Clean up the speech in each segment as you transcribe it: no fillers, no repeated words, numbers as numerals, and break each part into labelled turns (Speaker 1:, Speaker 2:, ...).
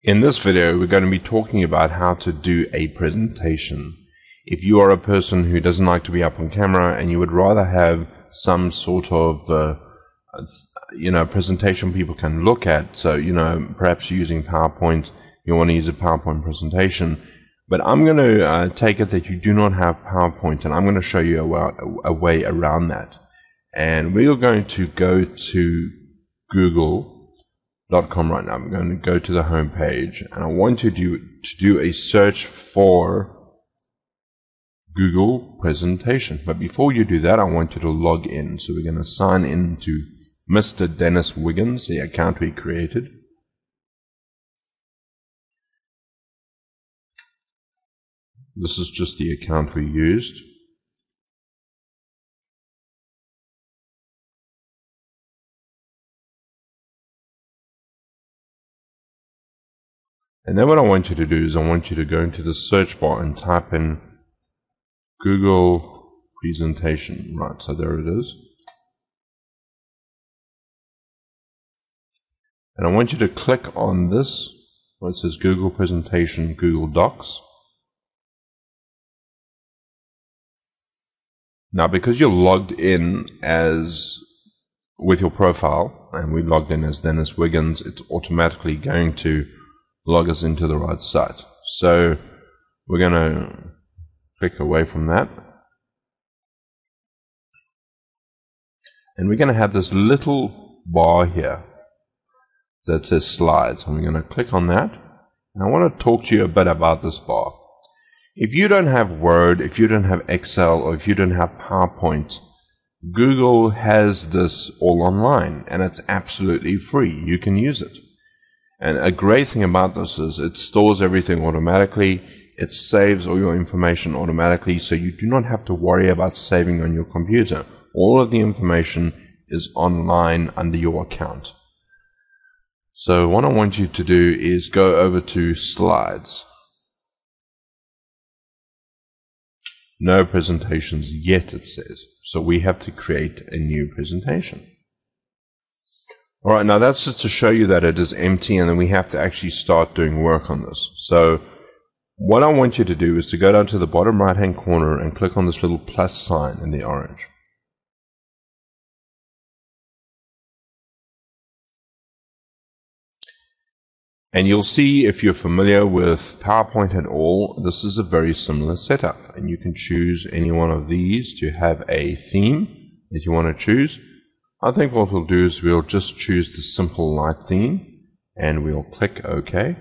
Speaker 1: In this video, we're going to be talking about how to do a presentation. If you are a person who doesn't like to be up on camera and you would rather have some sort of presentation people can look at, so perhaps using PowerPoint, you want to use a PowerPoint presentation, but I'm going to take it that you do not have PowerPoint, and I'm going to show you a way around that. And we are going to go to Goolge.com right now. I'm going to go to the home page, and I want you to do a search for Google presentation. But before you do that, I want you to log in. So we're going to sign in to Mr. Dennis Wiggins, the account we created. This is just the account we used. And then what I want you to do is I want you to go into the search bar and type in Google presentation. Right, so there it is. And I want you to click on this where it says Google presentation, Google Docs. Now, because you're logged in with your profile, and we logged in as Dennis Wiggins, it's automatically going to log us into the right site. So we're going to click away from that. And we're going to have this little bar here that says slides. And we're going to click on that. And I want to talk to you a bit about this bar. If you don't have Word, if you don't have Excel, or if you don't have PowerPoint, Google has this all online, and it's absolutely free. You can use it. And a great thing about this is it stores everything automatically. It saves all your information automatically, so you do not have to worry about saving on your computer. All of the information is online under your account. So what I want you to do is go over to Slides. No presentations yet, it says. So we have to create a new presentation. All right, now that's just to show you that it is empty, and then we have to actually start doing work on this. So what I want you to do is to go down to the bottom right-hand corner and click on this little plus sign in the orange. And you'll see, if you're familiar with PowerPoint at all, this is a very similar setup. And you can choose any one of these to have a theme that you want to choose. I think what we'll do is we'll just choose the simple light theme, and we'll click OK.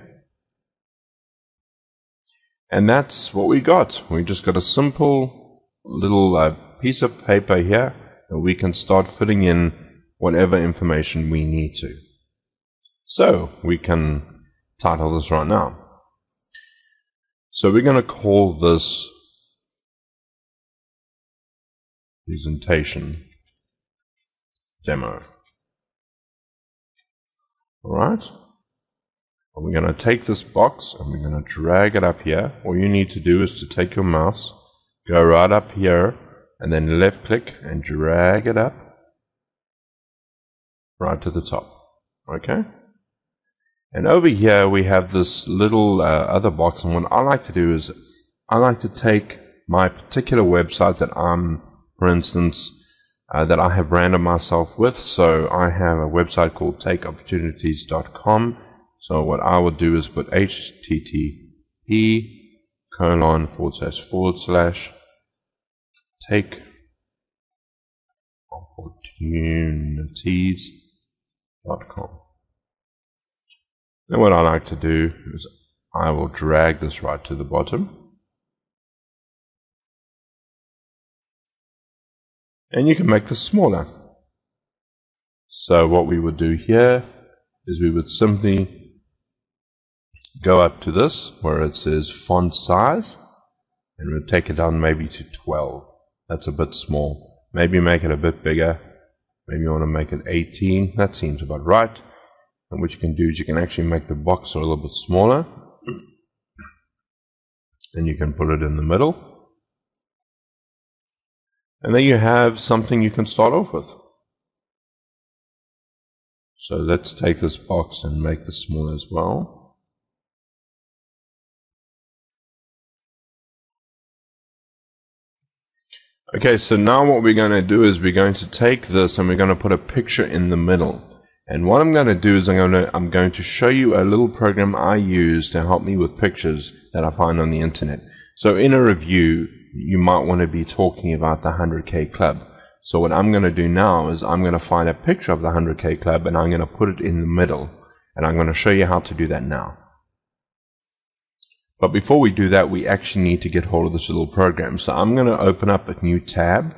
Speaker 1: And that's what we got. We just got a simple little piece of paper here, and we can start filling in whatever information we need to. So we can title this right now. So we're going to call this presentation demo. All right. And we're going to take this box and we're going to drag it up here. All you need to do is to take your mouse, go right up here, and then left click and drag it up right to the top. Okay. And over here we have this little other box, and what I like to do is I like to take my particular website that for instance, that I have branded myself with. So I have a website called takeopportunities.com. So what I would do is put http://takeopportunities.com. Then what I like to do is I will drag this right to the bottom. And you can make this smaller. So what we would do here is we would simply go up to this where it says font size, and we'll take it down maybe to 12. That's a bit small. Maybe make it a bit bigger. Maybe you want to make it 18. That seems about right. And what you can do is you can actually make the box a little bit smaller, and you can put it in the middle. And then you have something you can start off with. So let's take this box and make this small as well. Okay, so now what we're going to do is we're going to take this and we're going to put a picture in the middle. And what I'm going to do is I'm going to show you a little program I use to help me with pictures that I find on the internet. So in a review, you might want to be talking about the 100K Club. So what I'm going to do now is I'm going to find a picture of the 100K Club and I'm going to put it in the middle. And I'm going to show you how to do that now. But before we do that, we actually need to get hold of this little program. So I'm going to open up a new tab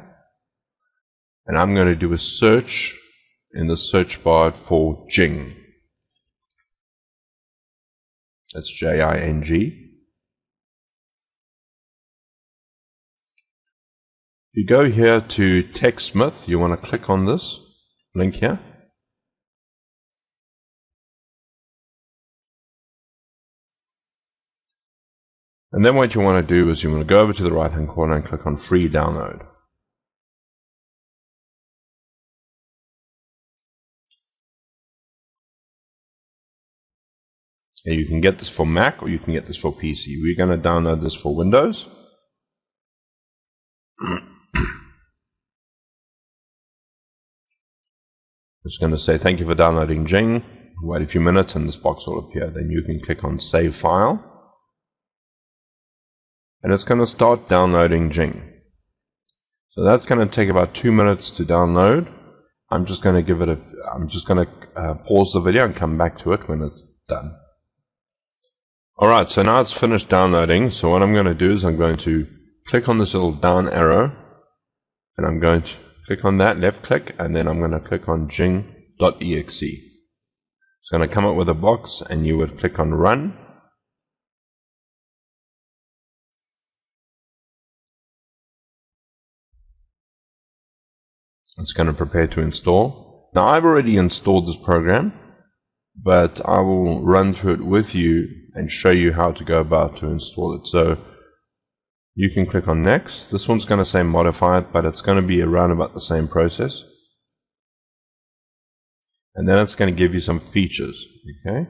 Speaker 1: and I'm going to do a search in the search bar for Jing. That's Jing. You go here to TechSmith. You want to click on this link here. And then what you want to do is you want to go over to the right hand corner and click on free download. And you can get this for Mac or you can get this for PC. We're going to download this for Windows. It's going to say thank you for downloading Jing. Wait a few minutes and this box will appear. Then you can click on save file. And it's going to start downloading Jing. So that's going to take about 2 minutes to download. I'm just going to pause the video and come back to it when it's done. Alright, so now it's finished downloading. So what I'm going to do is I'm going to click on this little down arrow. And I'm going to click on that, left click, and then I'm going to click on Jing.exe. It's going to come up with a box and you would click on run. It's going to prepare to install. Now I've already installed this program, but I will run through it with you and show you how to go about to install it. So you can click on next. This one's going to say modified, but it's going to be around about the same process. And then it's going to give you some features. Okay, it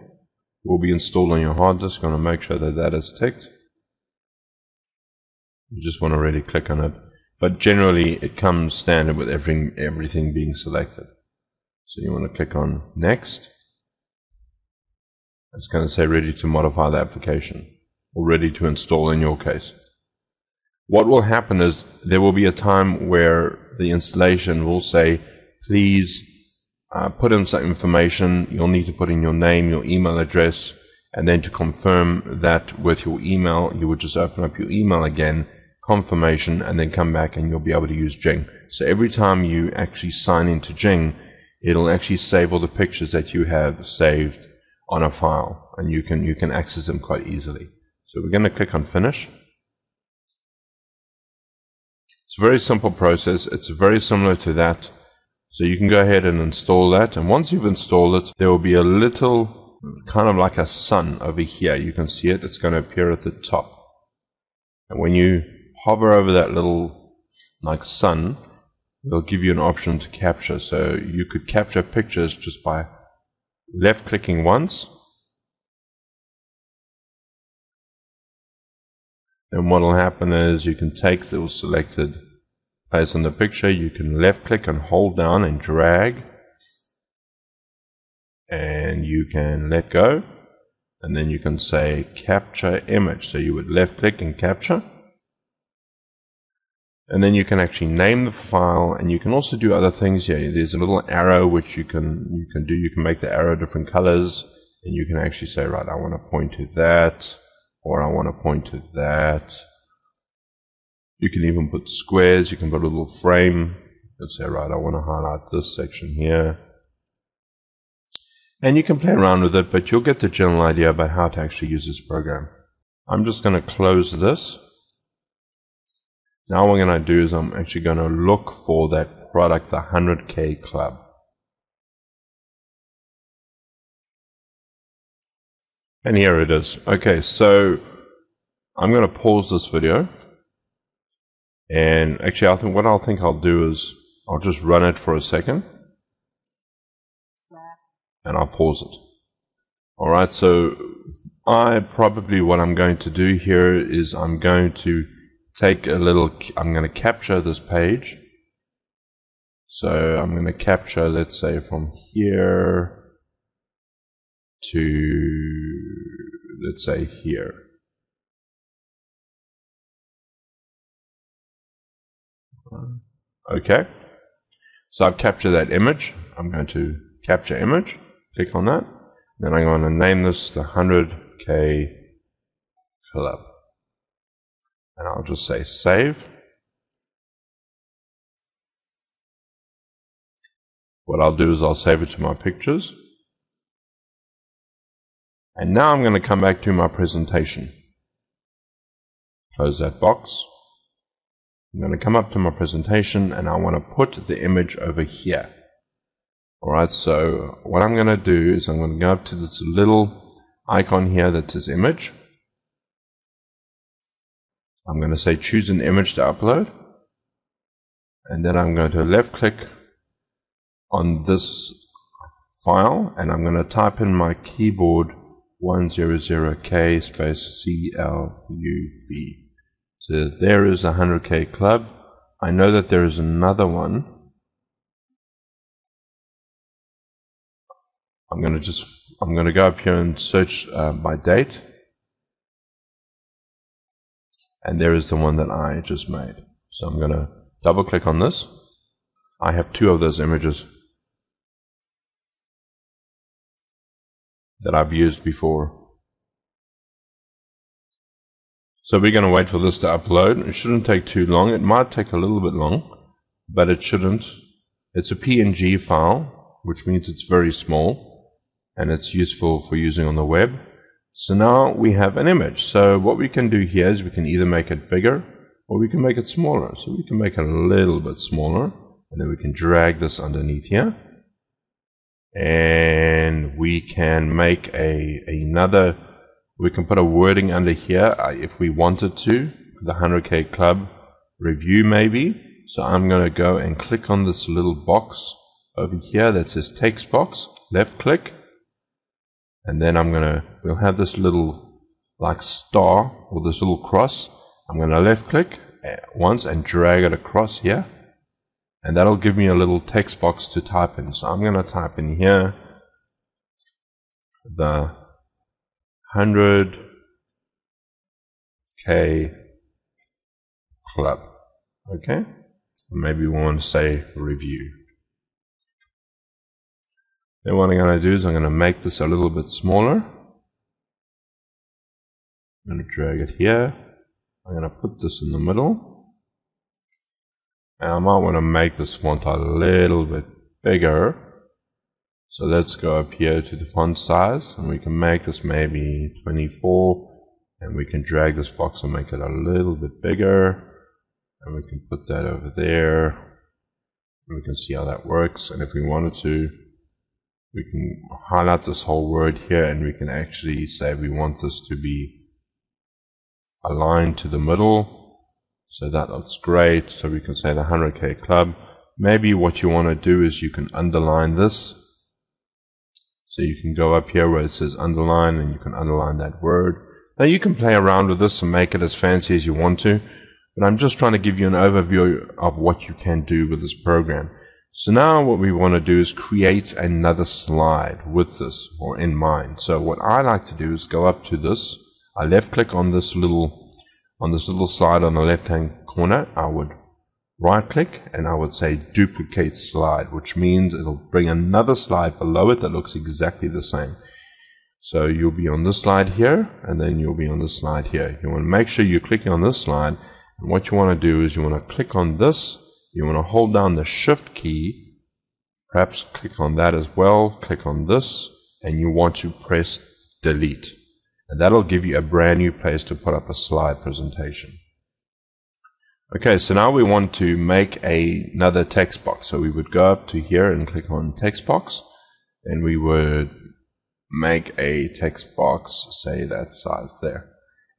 Speaker 1: will be installed on your hard disk. Going to make sure that that is ticked. You just want to really click on it. But generally, it comes standard with everything being selected. So you want to click on Next. It's going to say ready to modify the application, or ready to install in your case. What will happen is there will be a time where the installation will say, please put in some information. You'll need to put in your name, your email address, and then to confirm that with your email, you would just open up your email again, confirmation, and then come back and you'll be able to use Jing. So every time you actually sign into Jing, it'll actually save all the pictures that you have saved on a file, and you can access them quite easily. So we're going to click on finish. It's a very simple process. It's very similar to that. So you can go ahead and install that, and once you've installed it, there will be a little kind of like a sun over here. You can see it. It's going to appear at the top, and when you hover over that little like sun, it'll give you an option to capture. So you could capture pictures just by left clicking once. And what will happen is you can take the selected place in the picture, you can left click and hold down and drag, and you can let go, and then you can say capture image. So you would left click and capture. And then you can actually name the file, and you can also do other things here. There's a little arrow which you can do. You can make the arrow different colors, and you can actually say, right, I want to point to that, or I want to point to that. You can even put squares. You can put a little frame. Let's say, right, I want to highlight this section here. And you can play around with it, but you'll get the general idea about how to actually use this program. I'm just going to close this. Now what I'm going to do is I'm actually going to look for that product, the 100K Club. And here it is. Okay, so I'm going to pause this video. And actually, what I think I'll do is I'll just run it for a second. And I'll pause it. Alright, so what I'm going to do here is I'm going to take a little, I'm going to capture this page. So I'm going to capture, let's say, from here to, let's say, here. Okay. So I've captured that image. I'm going to capture image. Click on that. Then I'm going to name this the 100K Club. And I'll just say save. What I'll do is I'll save it to my pictures. And now I'm going to come back to my presentation. Close that box. I'm going to come up to my presentation and I want to put the image over here. Alright, so what I'm going to do is I'm going to go up to this little icon here that says image. I'm going to say choose an image to upload. And then I'm going to left click on this file and I'm going to type in my keyboard 100K space CLUB. So there is a 100K Club. I know that there is another one. I'm going to go up here and search by date. And there is the one that I just made. So I'm going to double click on this. I have two of those images that I've used before. So we're going to wait for this to upload. It shouldn't take too long. It might take a little bit long, but it shouldn't. It's a PNG file, which means it's very small and it's useful for using on the web. So now we have an image. So what we can do here is we can either make it bigger or we can make it smaller. So we can make it a little bit smaller and then we can drag this underneath here. And we can make we can put a wording under here if we wanted to, the 100K Club review maybe. So I'm going to go and click on this little box over here that says text box, left click, and then we'll have this little like star or this little cross. I'm going to left click once and drag it across here, and that'll give me a little text box to type in. So I'm going to type in here the 100K Club. Okay, maybe we want to say review. Then what I'm going to do is I'm going to make this a little bit smaller. I'm going to drag it here. I'm going to put this in the middle. And I might want to make this font a little bit bigger. So let's go up here to the font size and we can make this maybe 24, and we can drag this box and make it a little bit bigger, and we can put that over there and we can see how that works. And if we wanted to, we can highlight this whole word here and we can actually say we want this to be aligned to the middle. So that looks great. So we can say the 100K Club. Maybe what you want to do is you can underline this. So you can go up here where it says underline and you can underline that word. Now you can play around with this and make it as fancy as you want to, but I'm just trying to give you an overview of what you can do with this program. So now what we want to do is create another slide with this or in mind. So what I like to do is go up to this. I left click on this little slide on the left hand corner. I would right click and I would say duplicate slide, which means it'll bring another slide below it that looks exactly the same. So you'll be on this slide here and then you'll be on this slide here. You want to make sure you're clicking on this slide, and what you want to do is you want to click on this, you want to hold down the shift key, perhaps click on that as well, click on this, and you want to press delete, and that'll give you a brand new place to put up a slide presentation. Okay, so now we want to make another text box. So we would go up to here and click on text box, and we would make a text box, say that size there.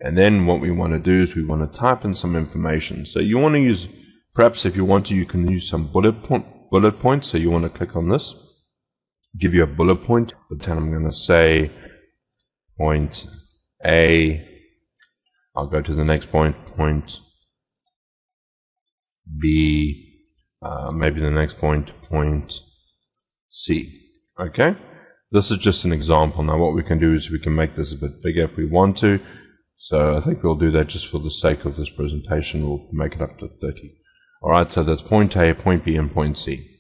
Speaker 1: And then what we want to do is we want to type in some information. So you want to use, perhaps if you want to, you can use some bullet points. So you want to click on this, give you a bullet point. But then I'm going to say point A. I'll go to the next point, point be maybe the next point C. Okay, this is just an example. Now what we can do is we can make this a bit bigger if we want to. So I think we'll do that just for the sake of this presentation. We'll make it up to 30. Alright, so that's point A, point B, and point C.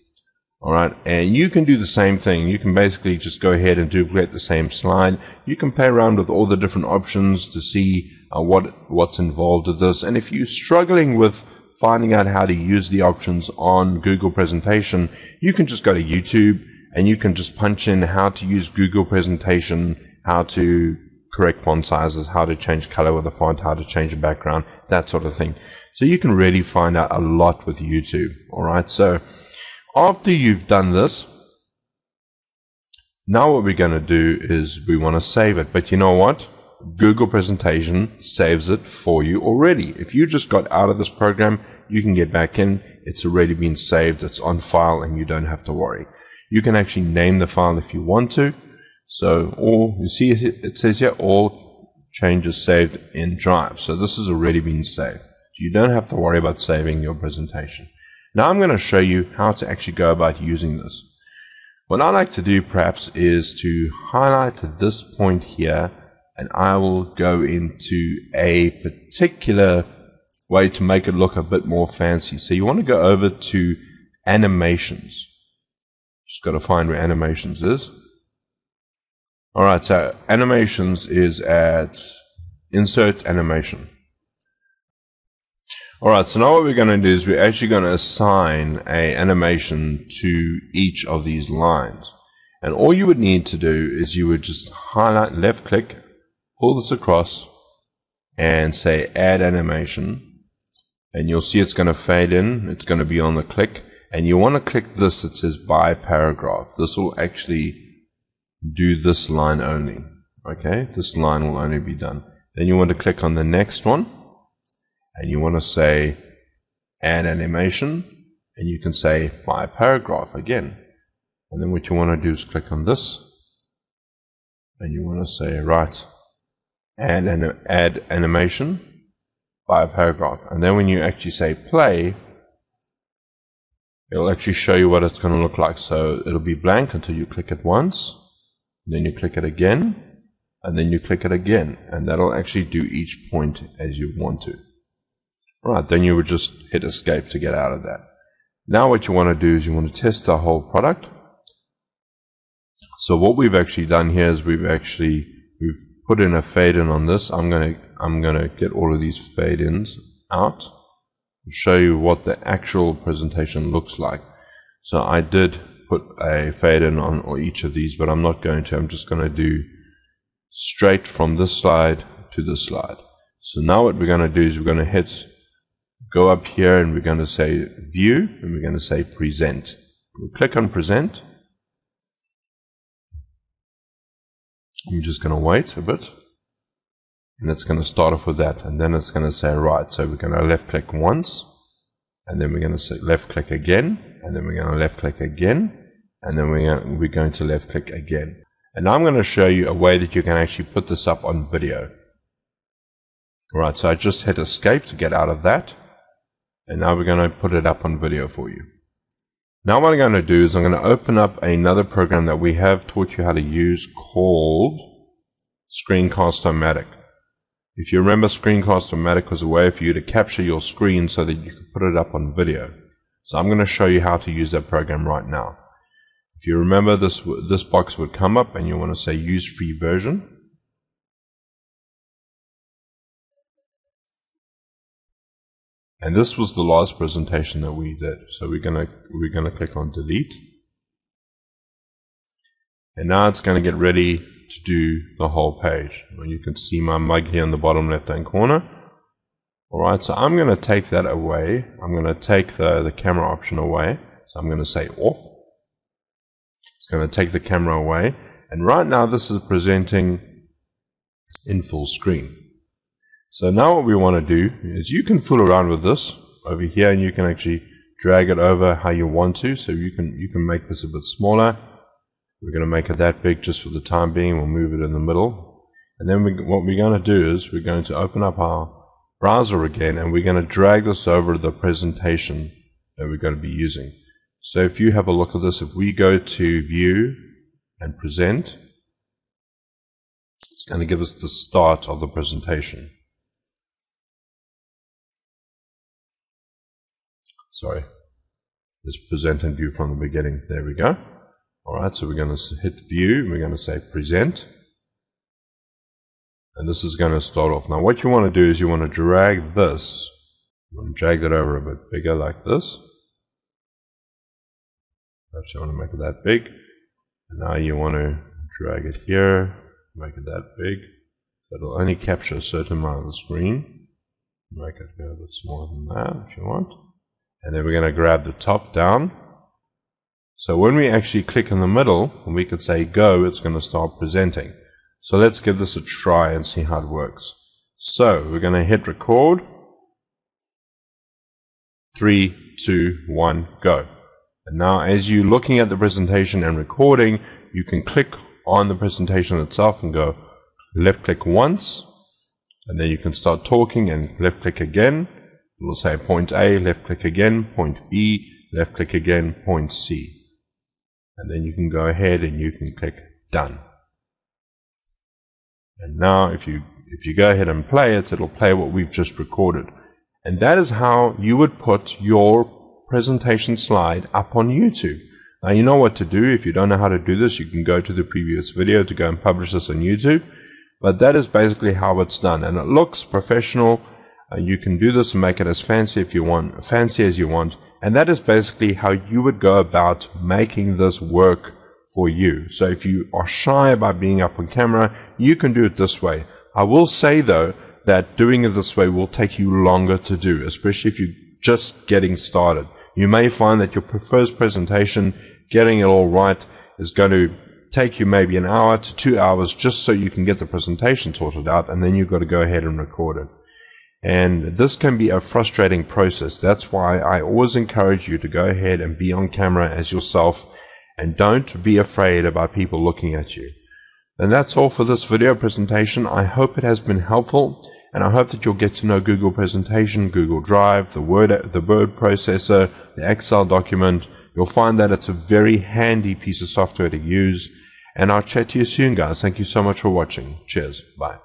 Speaker 1: Alright, and you can do the same thing. You can basically just go ahead and duplicate the same slide. You can play around with all the different options to see what's involved with this. And if you're struggling with finding out how to use the options on Google Presentation, you can just go to YouTube and you can just punch in how to use Google Presentation, how to correct font sizes, how to change color with the font, how to change the background, that sort of thing. So you can really find out a lot with YouTube. Alright, so after you've done this, now what we're going to do is we want to save it. But you know what? Google Presentation saves it for you already. If you just got out of this program, you can get back in. It's already been saved. It's on file and you don't have to worry. You can actually name the file if you want to. So all you see, it says here, all changes saved in Drive. So this has already been saved. You don't have to worry about saving your presentation. Now I'm going to show you how to actually go about using this. What I like to do perhaps is to highlight this point here, and I will go into a particular way to make it look a bit more fancy. So you want to go over to animations. Just got to find where animations is. Alright, so animations is at insert animation. Alright, so now what we're going to do is we're actually going to assign an animation to each of these lines. And all you would need to do is you would just highlight, left click, pull this across, and say add animation. And you'll see it's going to fade in. It's going to be on the click. And you want to click this that says by paragraph. This will actually do this line only. Okay, this line will only be done. Then you want to click on the next one, and you want to say add animation, and you can say by paragraph again. And then what you want to do is click on this, and you want to say right, add animation by paragraph. And then when you actually say play, it'll actually show you what it's going to look like. So it'll be blank until you click it once. Then you click it again, and then you click it again, and that'll actually do each point as you want to. Right, then you would just hit escape to get out of that. Now what you want to do is you want to test the whole product. So what we've actually done here is we've put in a fade in on this. I'm gonna get all of these fade ins out and show you what the actual presentation looks like. So I did put a fade in on each of these, but I'm not going to. I'm just going to do straight from this slide to this slide. So now what we're going to do is we're going to go up here, and we're going to say view, and we're going to say present. We'll click on present. I'm just going to wait a bit, and it's going to start off with that, and then it's going to say right. So we're going to left click once, and then we're going to say left click again, and then we're going to left click again, and then we're going to left click again. And now I'm going to show you a way that you can actually put this up on video. Alright, so I just hit escape to get out of that, and now we're going to put it up on video for you. Now what I'm going to do is I'm going to open up another program that we have taught you how to use called Screencast-O-Matic. If you remember, Screencast-O-Matic was a way for you to capture your screen so that you could put it up on video. So I'm going to show you how to use that program right now. If you remember, this box would come up and you want to say use free version. And this was the last presentation that we did. So we're gonna click on delete. And now it's going to get ready to do the whole page. Well, you can see my mug here in the bottom left hand corner. Alright, so I'm going to take that away. I'm going to take the camera option away. So I'm going to say off. It's going to take the camera away. And right now this is presenting in full screen. So now what we want to do is you can fool around with this over here, and you can actually drag it over how you want to. So you can make this a bit smaller. We're going to make it that big just for the time being. We'll move it in the middle. And then what we're going to do is we're going to open up our browser again, and we're going to drag this over the presentation that we're going to be using. So if you have a look at this, if we go to View and Present, it's going to give us the start of the presentation. Sorry, let's present and view from the beginning. There we go. Alright, so we're going to hit View, and we're going to say Present. And this is going to start off. Now what you want to do is you want to drag this. You want to drag that over a bit bigger like this. Perhaps you want to make it that big. And now you want to drag it here, make it that big. So it'll only capture a certain amount of the screen. Make it go a bit smaller than that if you want. And then we're going to grab the top down. So when we actually click in the middle, and we can say go, it's going to start presenting. So let's give this a try and see how it works. So we're going to hit record. 3, 2, 1, go. And now as you're looking at the presentation and recording, you can click on the presentation itself and go left click once, and then you can start talking and left click again. It will say point A, left click again, point B, left click again, point C. And then you can go ahead and you can click done. And now if you go ahead and play it, it'll play what we've just recorded. And that is how you would put your presentation slide up on YouTube. Now you know what to do. If you don't know how to do this, you can go to the previous video to go and publish this on YouTube. But that is basically how it's done, and it looks professional. You can do this and make it as fancy as you want, and that is basically how you would go about making this work for you. So if you are shy about being up on camera, you can do it this way. I will say though that doing it this way will take you longer to do, especially if you're just getting started. You may find that your first presentation, getting it all right, is going to take you maybe an hour to 2 hours just so you can get the presentation sorted out, and then you've got to go ahead and record it. And this can be a frustrating process. That's why I always encourage you to go ahead and be on camera as yourself, and don't be afraid about people looking at you. And that's all for this video presentation. I hope it has been helpful, and I hope that you'll get to know Google Presentation, Google Drive, the word processor, the Excel document. You'll find that it's a very handy piece of software to use. And I'll chat to you soon, guys. Thank you so much for watching. Cheers. Bye.